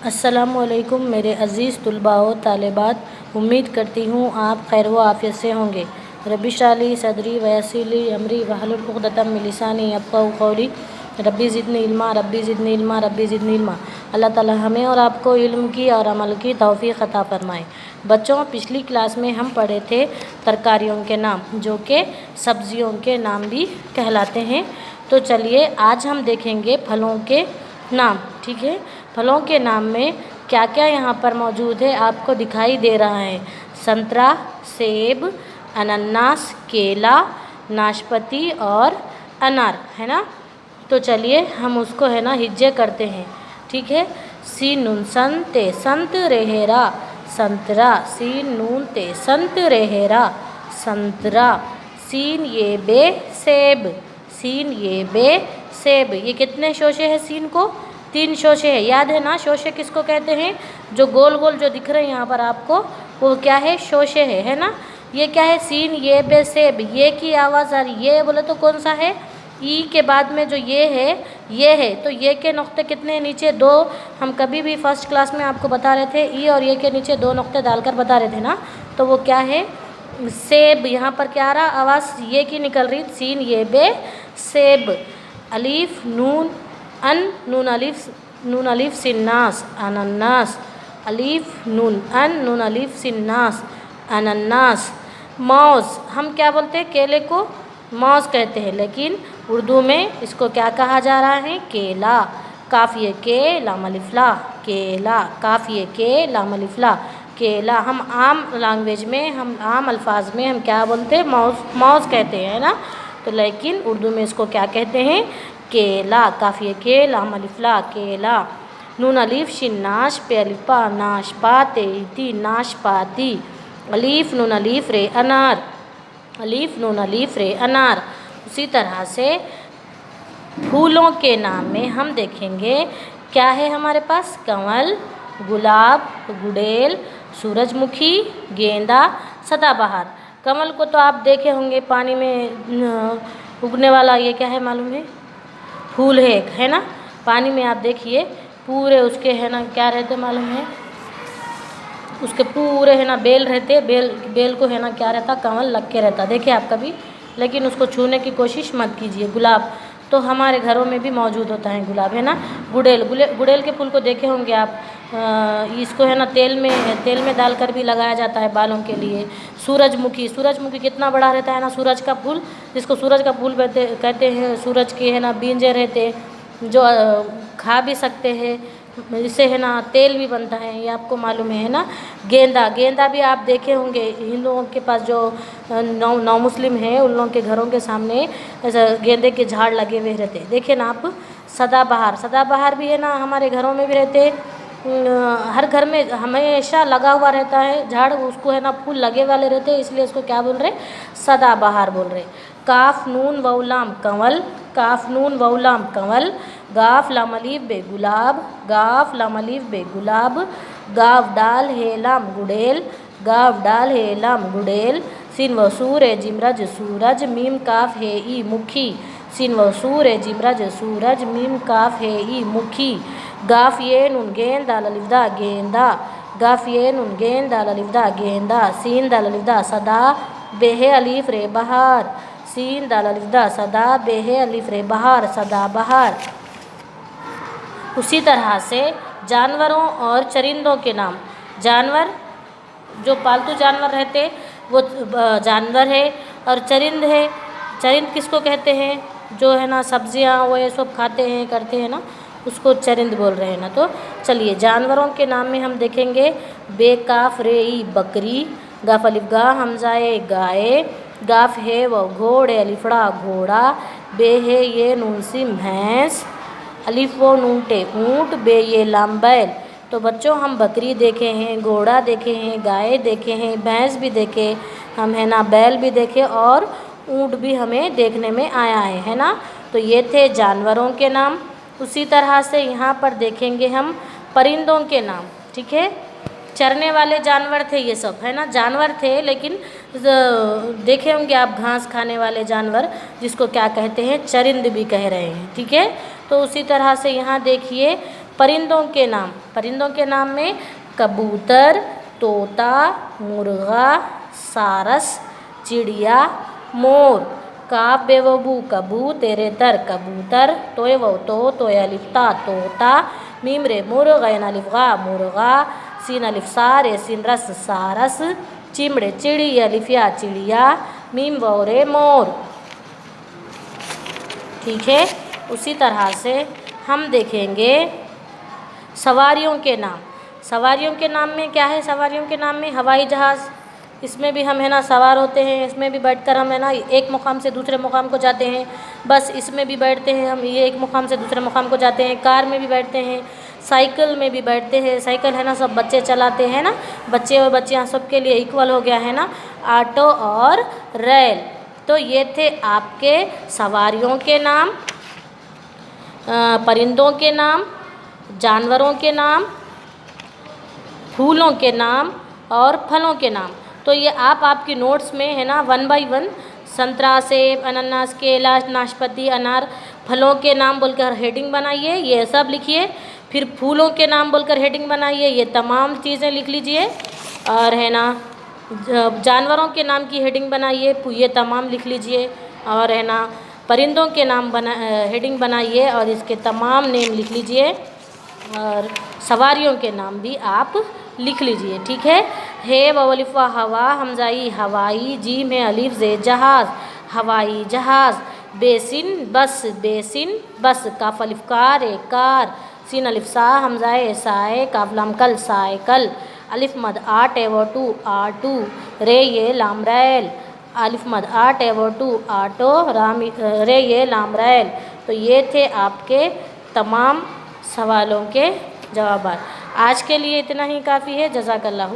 अस्सलामुअलैकुम मेरे अज़ीज़ तलबा व तालिबात, उम्मीद करती हूँ आप खैर व आफ़ियत से होंगे। रब्बी इश्रह ली सदरी वयस्सिर ली अमरी वहलुल उक़दतम मिन लिसानी यफ़क़हू क़ौली। रब्बी ज़िदनी इल्मा, रब्बी ज़िदनी इल्मा, रब्बी ज़िदनी इल्मा। अल्लाह ताला हमें और आपको इल्म की और अमल की तौफ़ीक़ अता फ़रमाए। बच्चों, पिछली क्लास में हम पढ़े थे तरकारियों के नाम, जो कि सब्ज़ियों के नाम भी कहलाते हैं। तो चलिए आज हम देखेंगे फलों के नाम। ठीक है, फलों के नाम में क्या क्या यहाँ पर मौजूद है आपको दिखाई दे रहा है। संतरा, सेब, अनानास, केला, नाशपाती और अनार, है ना। तो चलिए हम उसको है ना हिज्जे करते हैं। ठीक है, सीन नून सन ते संत रहेरा संतरा, सीन नून ते संत रहेरा संतरा। सीन ये बे सेब, सीन ये बे सेब। ये कितने शोशे हैं सीन को? 3 शोशे है। याद है ना शोशे किसको कहते हैं? जो गोल गोल जो दिख रहे हैं यहाँ पर आपको, वो क्या है? शोशे है ना। ये क्या है? सीन ये बे सेब। ये की आवाज़ आ रही, ये बोले तो कौन सा है? ई के बाद में जो ये है, तो ये के नुक्ते कितने नीचे? 2। हम कभी भी फर्स्ट क्लास में आपको बता रहे थे ई और ये के नीचे 2 नुक्ते डालकर बता रहे थे ना। तो वो क्या है? सेब। यहाँ पर क्या आ रहा? आवाज़ ये की निकल रही, सीन ये बे सेब। अलीफ नून अन, नून अलीफ सिन्नास अनन्नास। अलीफ नून अन, नून अलीफ सिन्नास अनन्नास। मौज़, हम क्या बोलते हैं? केले को मौज़ कहते हैं, लेकिन उर्दू में इसको क्या कहा जा रहा है? केला। काफ़िए के लाम अलिफ ला, केला। काफ़िए के लाम अलिफ ला, केला। हम आम लैंग्वेज में, हम आम अल्फाज में हम क्या बोलते हैं? मौज़ कहते हैं ना। तो लेकिन उर्दू में इसको क्या कहते हैं? केला। काफ़िए के लाम अलिफ ला, केला। नून अलीफ शिन्नाश पे अलिफा नाश पाते ती नाशपाती। अलीफ नून अलीफ रे अनार, अलीफ नून अलीफ रे अनार। उसी तरह से फूलों के नाम में हम देखेंगे क्या है हमारे पास? कंवल, गुलाब, गुड़ैल, सूरजमुखी, गेंदा, सदाबहार। कमल को तो आप देखे होंगे पानी में उगने वाला, ये क्या है मालूम है? फूल है एक, है ना। पानी में आप देखिए पूरे उसके है ना क्या रहते मालूम है? उसके पूरे है ना बेल रहते, बेल को है ना क्या रहता? कंवल लग के रहता। देखिए आप कभी, लेकिन उसको छूने की कोशिश मत कीजिए। गुलाब तो हमारे घरों में भी मौजूद होता है, गुलाब, है ना। गुड़ैल के फूल को देखे होंगे आप। इसको है ना तेल में डालकर भी लगाया जाता है बालों के लिए। सूरजमुखी कितना बड़ा रहता है ना, सूरज का फूल, जिसको सूरज का फूल कहते हैं। सूरज के है ना बीजे रहते, जो खा भी सकते हैं, इससे है ना तेल भी बनता है, ये आपको मालूम है ना। गेंदा भी आप देखे होंगे हिंदुओं के पास, जो नौ मुस्लिम हैं उन लोगों के घरों के सामने ऐसा गेंदे के झाड़ लगे हुए रहते, देखिए ना आप। सदाबहार भी है ना हमारे घरों में भी रहते। हर घर में हमेशा लगा हुआ रहता है झाड़, उसको है ना फूल लगे वाले रहते हैं, इसलिए इसको क्या बोल रहे? सदाबहार बोल रहे। काफ नून वउलाम कंवल, काफ नून वउलाम कंवल। गाफ लाम अलीफ बे गुलाब, गाफ लाम अलीफ बे गुलाब। गाफ डाल हे लाम गुड़ैल, गाफ डाल हे लाम गुड़ैल। सीन व सूर ए जिमरज सूरज, मीम काफ हे ई मुखी। सीन व सूर ए जिमरज सूरज, मीम काफ हे ई मुखी। गाफ ये नून गेंद दाल अलिफ दा गेंदा, गाफ ये नून गेंद दाल अलिफ दा गेंदा। सीन दाल अलिफ दा सदा बेहे अलीफ रे बहार, सीन दाल अलिफ दा सदा बेहे अलीफ रे बहार, सदा बहार। उसी तरह से जानवरों और चरिंदों के नाम। जानवर जो पालतू जानवर रहते वो जानवर है, और चरिंद है। चरिंद किसको कहते हैं? जो है ना सब्जियां वो ये सब खाते हैं करते हैं ना, उसको चरिंद बोल रहे हैं ना। तो चलिए जानवरों के नाम में हम देखेंगे बेकाफ रे ई बकरी, गाफ अलिफ गा हमजाए गाय, गाफ है व घोड़े अलिफड़ा घोड़ा, बे है ये नून सिम भैंस, अलिफ वो नून टे ऊँट, बे ये लाम बैल। तो बच्चों हम बकरी देखे हैं, घोड़ा देखे हैं, गाय देखे हैं, भैंस भी देखे हम, है ना, बैल भी देखे, और ऊँट भी हमें देखने में आया है ना। तो ये थे जानवरों के नाम। उसी तरह से यहाँ पर देखेंगे हम परिंदों के नाम। ठीक है, चरने वाले जानवर थे ये सब, है ना, जानवर थे, लेकिन देखे होंगे आप घास खाने वाले जानवर, जिसको क्या कहते हैं? चरिंद भी कह रहे हैं। ठीक है, तो उसी तरह से यहाँ देखिए परिंदों के नाम में कबूतर, तोता, मुर्गा, सारस, चिड़िया, मोर। काफ बेवबू कबू तेरे तर कबूतर, तोय वो तोय अलिफ्ता तोता, मीम रे मुर गैन अलिफगा मुर्गा, सीन अलिफसा रे सीन रस सारस, चिमड़े चिड़ी अलिफिया चिड़िया, मीम वो रे मोर। ठीक है। उसी तरह से हम देखेंगे सवारियों के नाम। सवारियों के नाम में क्या है? सवारियों के नाम में हवाई जहाज़, इसमें भी हम है ना सवार होते हैं, इसमें भी बैठकर हम है ना एक मुकाम से दूसरे मुकाम को जाते हैं। बस इसमें भी बैठते हैं हम, ये एक मुकाम से दूसरे मुकाम को जाते हैं। कार में भी बैठते हैं, साइकिल में भी बैठते हैं। साइकिल है ना सब बच्चे चलाते हैं ना, बच्चे और बच्चियाँ सबके लिए इक्वल हो गया है ना, ऑटो और रेल। तो ये थे आपके सवारियों के नाम, परिंदों के नाम, जानवरों के नाम, फूलों के नाम और फलों के नाम। तो ये आप आपकी नोट्स में है ना 1 बाय 1 संतरा, सेब, अनानास, केला, नाशपाती, अनार, फलों के नाम बोलकर हेडिंग बनाइए, ये सब लिखिए। फिर फूलों के नाम बोलकर हेडिंग बनाइए, ये तमाम चीज़ें लिख लीजिए। और है ना जानवरों के नाम की हेडिंग बनाइए, ये तमाम लिख लीजिए। और है ना परिंदों के नाम हेडिंग बनाइए और इसके तमाम नेम लिख लीजिए। और सवारियों के नाम भी आप लिख लीजिए। ठीक है। हे वलिफ़ा हवा हमजाई हवाई, जीम है अलिफ जे जहाज़ हवाई जहाज़, बेसिन बस, काफ अलिफ कार कार, सीन अलिफ सा हमजाए साए, काफ लाम कल साइकल, अलिफ मद आट एवटू आटू, रे ये लाम रैल, अलिफ मद आट एवटू आटो, रे ये लाम रैल। तो ये थे आपके तमाम सवालों के जवाब। आज के लिए इतना ही काफ़ी है। जज़ाकल्लाह।